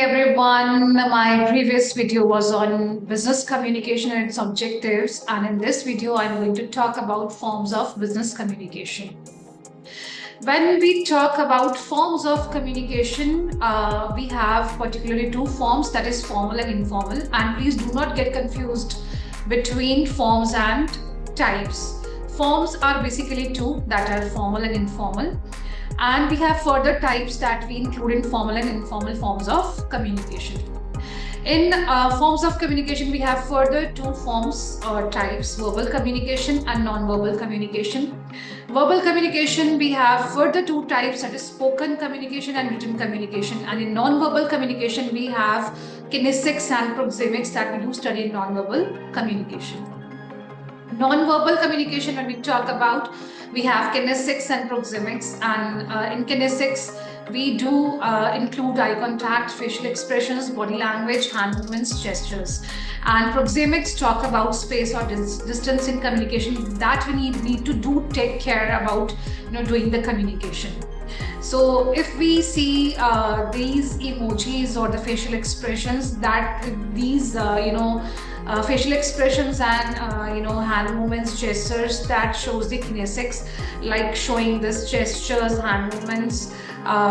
everyone. My previous video was on business communication and its objectives, and in this video, I'm going to talk about forms of business communication. When we talk about forms of communication, we have particularly two forms, that is formal and informal. And please do not get confused between forms and types. Forms are basically two, that are formal and informal. And we have further types that we include in formal and informal forms of communication. In forms of communication, we have further two forms or types: verbal communication and non-verbal communication. Verbal communication, we have further two types, that is spoken communication and written communication. And in non-verbal communication, we have kinesics and proxemics that we do study in non-verbal communication. Non-verbal communication, when we talk about, we have kinesics and proxemics, and in kinesics we do include eye contact, facial expressions, body language, hand movements, gestures. And proxemics talk about space or distance in communication that we need to take care about, doing the communication. So if we see these emojis or the facial expressions, that these facial expressions and hand movements, gestures, that shows the kinesics, like showing this gestures, hand movements,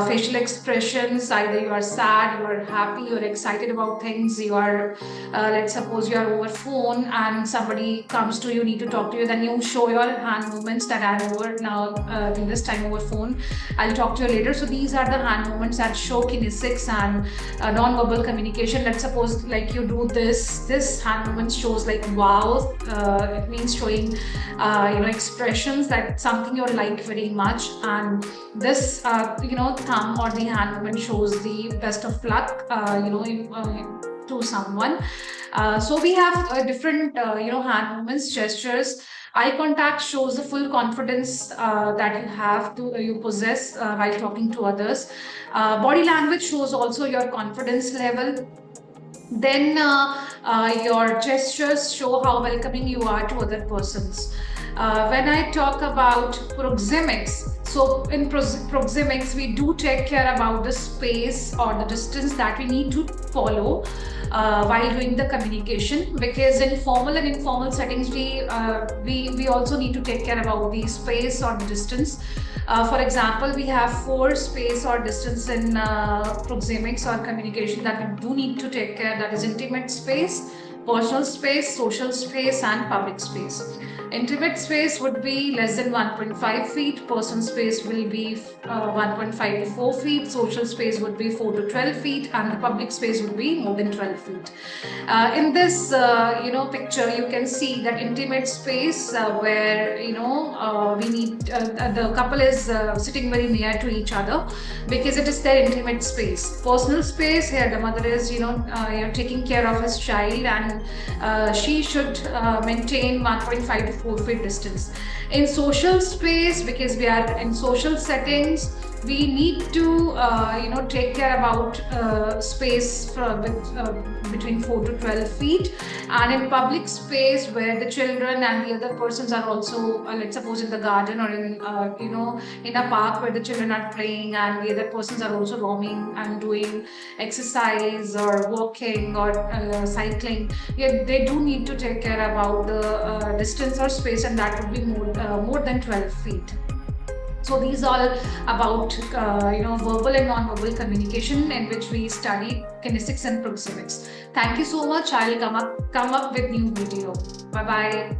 facial expressions. Either you are sad, you are happy, you are excited about things, you are let's suppose you are over phone and somebody comes to you, need to talk to you, then you show your hand movements that I'm over now, in this time over phone, I'll talk to you later. So these are the hand movements that show kinesics and non-verbal communication. Let's suppose like you do this hand movement shows like wow, it means showing expressions that something you like very much. And this thumb or the hand movement shows the best of luck to someone. So we have different hand movements, gestures. Eye contact shows the full confidence that you possess while talking to others. Body language shows also your confidence level. Then your gestures show how welcoming you are to other persons. When I talk about proxemics, so in proxemics, we do take care about the space or the distance that we need to follow while doing the communication, because in formal and informal settings, we also need to take care about the space or the distance. For example, we have 4 space or distance in proxemics or communication that we do need to take care. That is intimate space, personal space, social space, and public space. Intimate space would be less than 1.5 feet, personal space will be 1.5 to 4 feet, social space would be 4 to 12 feet, and the public space would be more than 12 feet. In this picture, you can see that intimate space where we need the couple is sitting very near to each other because it is their intimate space. Personal space, here the mother is taking care of his child, and she should maintain 1.5 to 4 feet distance. In social space, because we are in social settings, we need to take care about space between 4 to 12 feet. And in public space, where the children and the other persons are also, let's suppose in the garden or in a park where the children are playing and the other persons are also roaming and doing exercise or walking or cycling, they do need to take care about the distance or space, and that would be more than 12 feet. So these are about verbal and non-verbal communication, in which we study kinesics and proxemics. Thank you so much. I'll come up with new video. Bye bye.